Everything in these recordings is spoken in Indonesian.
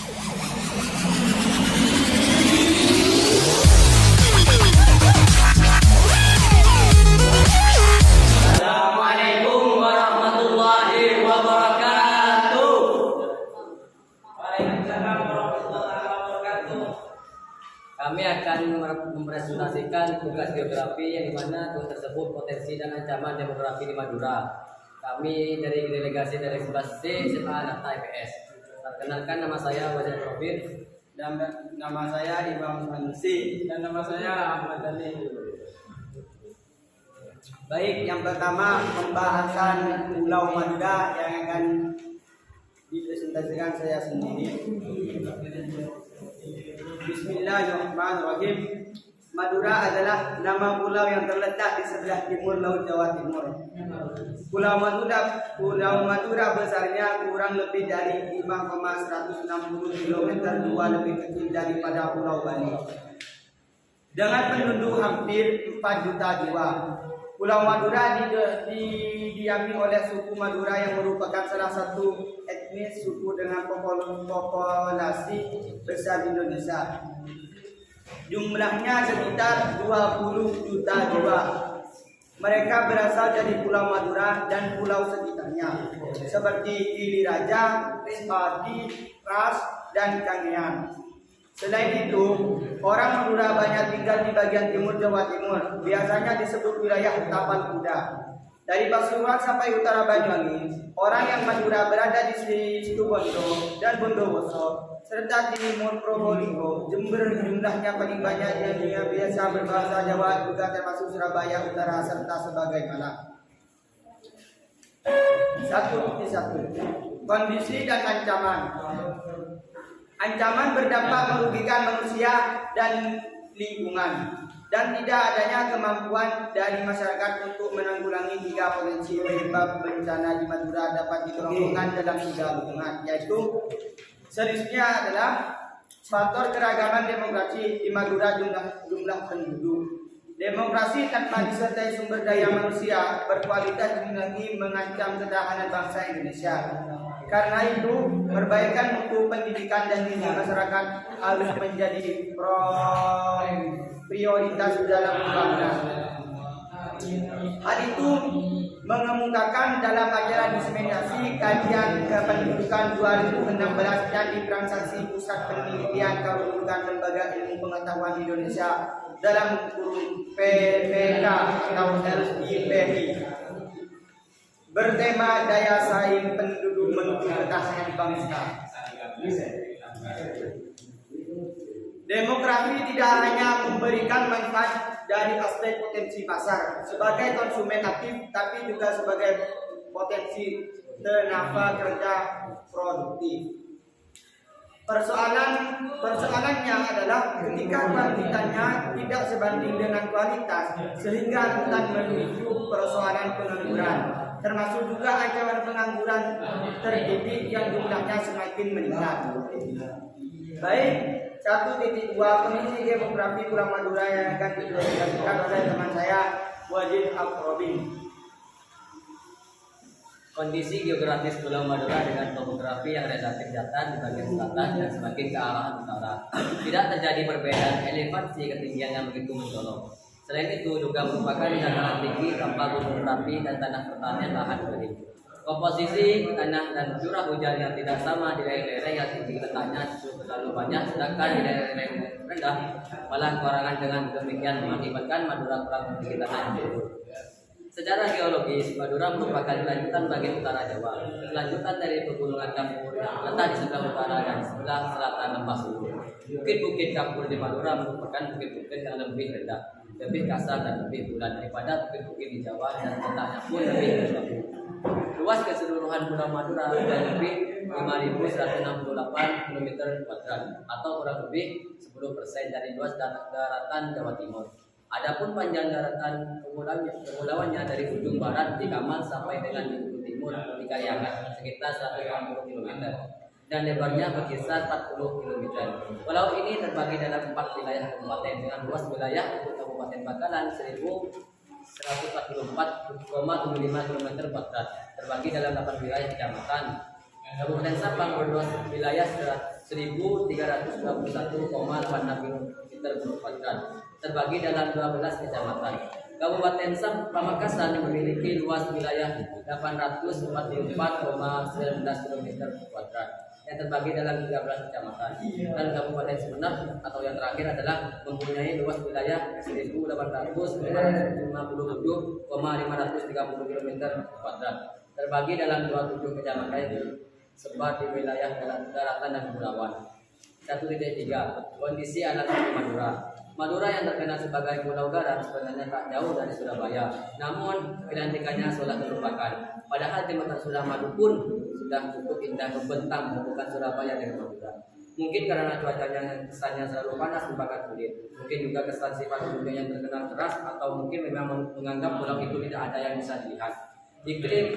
Assalamualaikum warahmatullahi wabarakatuh. Waalaikumsalam warahmatullahi wabarakatuh. Kami akan mempresentasikan tugas geografi yang dimana tugas tersebut potensi dan ancaman demografi di Madura. Kami dari delegasi dari 11C SMA Anata IPS. Perkenalkan, nama saya Wajah Profit Dan nama saya Imam Sansi. Dan nama saya Ahmad Ali. Baik, yang pertama pembahasan Pulau Madura yang akan dipresentasikan saya sendiri. Bismillahirrahmanirrahim. Madura adalah nama pulau yang terletak di sebelah timur Laut Jawa Timur. Pulau Madura besarnya kurang lebih dari 5,160 km, 2 lebih kecil daripada Pulau Bali. Dengan penduduk hampir 4 juta jiwa. Pulau Madura didiami oleh suku Madura yang merupakan salah satu etnis suku dengan populasi besar di Indonesia. Jumlahnya sekitar 20 juta jiwa. Mereka berasal dari Pulau Madura dan pulau sekitarnya seperti Gili Raja, Pati, Ras, dan Kangean. Selain itu, orang Madura banyak tinggal di bagian timur Jawa Timur, biasanya disebut wilayah Tapal Kuda. Dari Pasuruan sampai utara Banyuwangi, orang yang Madura berada di Situbondo dan Bondowoso, serta di timur Probolinggo, Jember jumlahnya paling banyak yang biasa berbahasa Jawa, juga termasuk Surabaya Utara serta sebagaimana. 1.1 Kondisi dan ancaman. Ancaman berdampak merugikan manusia dan lingkungan, dan tidak adanya kemampuan dari masyarakat untuk menanggulangi 3 potensi penyebab bencana di Madura dapat dikelompokkan dalam 3 lingkungan, yaitu seriusnya adalah faktor keragaman demografi di Madura, jumlah penduduk. Demokrasi tanpa disertai sumber daya manusia berkualitas lagi mengancam ketahanan bangsa Indonesia. Karena itu, perbaikan mutu pendidikan dan gizi masyarakat harus menjadi prioritas dalam pembangunan. Hal itu mengemukakan dalam acara diseminasi kajian kependudukan 2016 dan ditransaksi Pusat Penelitian Kependudukan Lembaga Ilmu Pengetahuan Indonesia dalam kurung PPK atau LIPI bertema daya saing penduduk menuju ketahanan bangsa. Demografi tidak hanya memberikan manfaat dari aspek potensi pasar sebagai konsumen aktif, tapi juga sebagai potensi tenaga kerja produktif. Persoalannya adalah ketika kuantitasnya tidak sebanding dengan kualitas, sehingga rentan menuju persoalan pengangguran, termasuk juga ancaman pengangguran terdidik yang jumlahnya semakin meningkat. Baik, 1.2 Kondisi demografi Pulau Madura yang akan dipresentasikan oleh teman saya Wajid Akrobin. Kondisi geografis Pulau Madura dengan topografi yang relatif datar di bagian selatan dan semakin ke arah utara. Tidak terjadi perbedaan elevasi ketinggian yang begitu mencolok. Selain itu juga merupakan dataran tinggi tanpa gunung berapi dan tanah pertanian lahan kering. Komposisi tanah dan curah hujan yang tidak sama di daerah-daerah yang tinggi letaknya justru terlalu banyak, sedangkan di daerah yang rendah malah kekurangan. Dengan demikian mengakibatkan Madura kurang memiliki tanah yang subur. Secara geologis, Madura merupakan lanjutan bagian utara Jawa, lanjutan dari pegunungan Kapur yang terletak di sebelah utara dan sebelah selatan Lembah Sulur. Bukit-bukit Kapur di Madura merupakan bukit-bukit yang lebih rendah, lebih kasar dan lebih bulat daripada bukit-bukit di Jawa, dan letaknya pun lebih berlaku. Luas keseluruhan Pulau Madura kurang lebih 5.168 km², atau kurang lebih 10% dari luas daratan Jawa Timur. Adapun panjang daratan kepulauannya dari ujung barat di Kamal sampai dengan di ujung timur di Kaliangan sekitar 180 km, dan lebarnya berkisar 40 km. Pulau ini terbagi dalam 4 wilayah kabupaten dengan luas wilayah untuk Kabupaten Bakalan 1.144,75 km², terbagi dalam 8 wilayah kecamatan. Kabupaten Sampang berluas wilayah 1.321,86 km², terbagi dalam 12 kecamatan. Kabupaten Pamekasan memiliki luas wilayah 844,19 km², yang terbagi dalam 13 kecamatan. Dan Kabupaten Sumeneb atau yang terakhir adalah mempunyai luas wilayah 1.857,530 km², terbagi dalam 27 kecamatan yang tersebar di wilayah daratan dan kepulauan. 1.3 Kondisi alam Madura. Madura yang terkenal sebagai pulau garam sebenarnya tak jauh dari Surabaya. Namun kecantikannya sudah terlupakan. Padahal jembatan Suramadu pun sudah cukup indah membentang menghubungkan Surabaya dengan Madura. Mungkin karena cuacanya kesannya selalu panas membakar kulit. Mungkin juga kesan sifat penduduknya yang terkenal keras, atau mungkin memang menganggap pulau itu tidak ada yang bisa dilihat. Iklim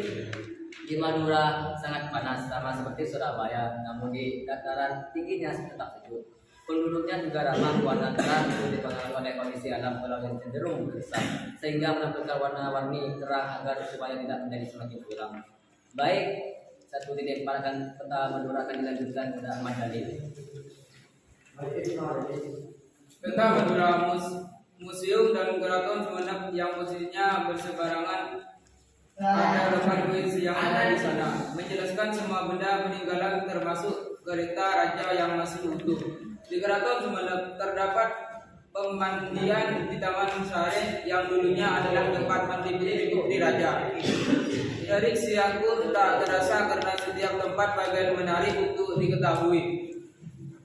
di Madura sangat panas sama seperti Surabaya, namun di dataran tingginya tetap sejuk. Penduduknya juga ramah warna terang, dipengaruhi oleh kondisi alam pulau yang cenderung gersang, sehingga menampilkan warna-warni terang agar supaya tidak menjadi semakin suram. Baik, 1.4 akan peta Madura akan dilanjutkan kepada Ahmad Jalil. Peta Madura Museum dan Keraton Sumeneb yang posisinya bersebarangan pada lokasi puisi yang ada di sana, menjelaskan semua benda peninggalan termasuk kereta raja yang masih utuh. Di Keraton Sumeneb terdapat pemandian di Taman Sare yang dulunya adalah tempat mandi putri raja. Dari siangkur tak terasa karena setiap tempat bagian menarik untuk diketahui.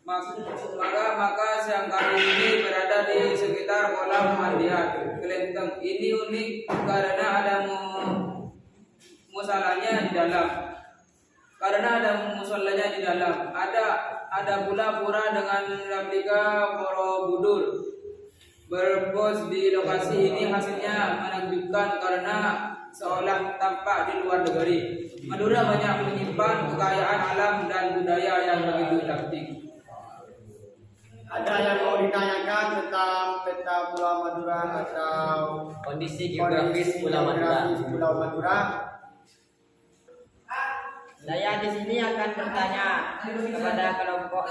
Maka siang kali ini berada di sekitar kolam mandian kelenteng. Ini unik karena ada musolanya di dalam. Ada pula pura dengan replika Borobudur. Berpos di lokasi ini hasilnya menakjubkan karena seolah tampak di luar negeri. Madura banyak menyimpan kekayaan alam dan budaya yang begitu cantik. Ada yang mau ditanyakan tentang peta Pulau Madura atau Kondisi geografis Pulau Madura? Saya di sini akan bertanya kepada kelompok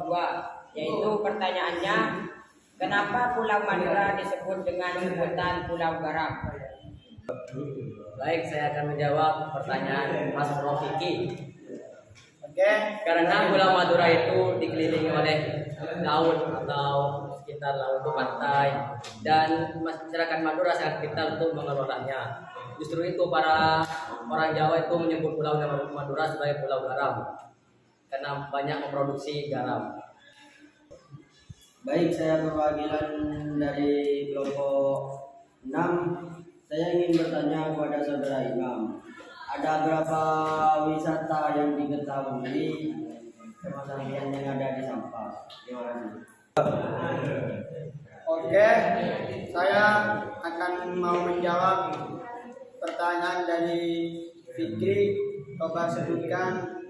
2, yaitu pertanyaannya, kenapa Pulau Madura disebut dengan sebutan Pulau Garam? Baik, saya akan menjawab pertanyaan Mas Rofiki. Oke. Karena Pulau Madura itu dikelilingi oleh laut atau sekitar laut itu pantai, dan masyarakat Madura sangat pintar untuk mengelolanya. Justru itu para orang Jawa itu menyebut Pulau Madura sebagai Pulau Garam karena banyak memproduksi garam. Baik, saya perwakilan dari kelompok 6. Saya ingin bertanya kepada saudara Imam, ada berapa wisata yang diketahui termasuk yang ada di Sampang? Terima kasih. Oke, saya akan mau menjawab pertanyaan dari Fikri. Coba sebutkan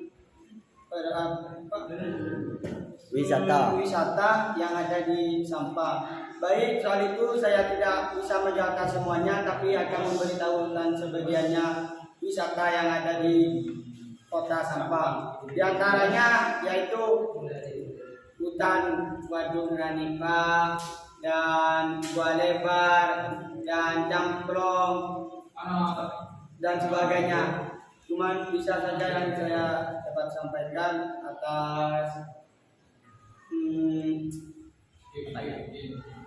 wisata yang ada di Sampang. Baik, soal itu saya tidak bisa menjawabkan semuanya, tapi akan memberitahukan sebagiannya wisata yang ada di kota Sampang. Di antaranya yaitu hutan Wadung Ranipah dan Gua Lebar dan Camplong dan sebagainya. Cuman bisa saja yang saya dapat sampaikan atas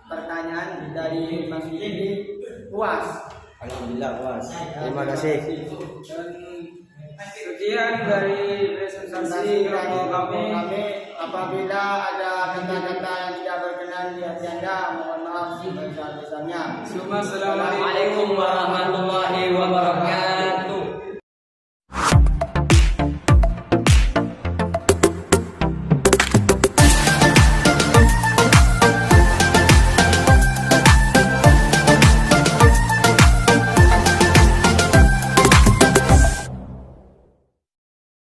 pertanyaan dari Mas Yudi. Puas. Alhamdulillah puas. Terima kasih. Dan sekian dari presentasi kelompok kami. Apabila ada kata-kata yang tidak berkenan di hati Anda, mohon maaf sebesar-besarnya. Assalamualaikum Waalaikumsalam warahmatullahi wabarakatuh.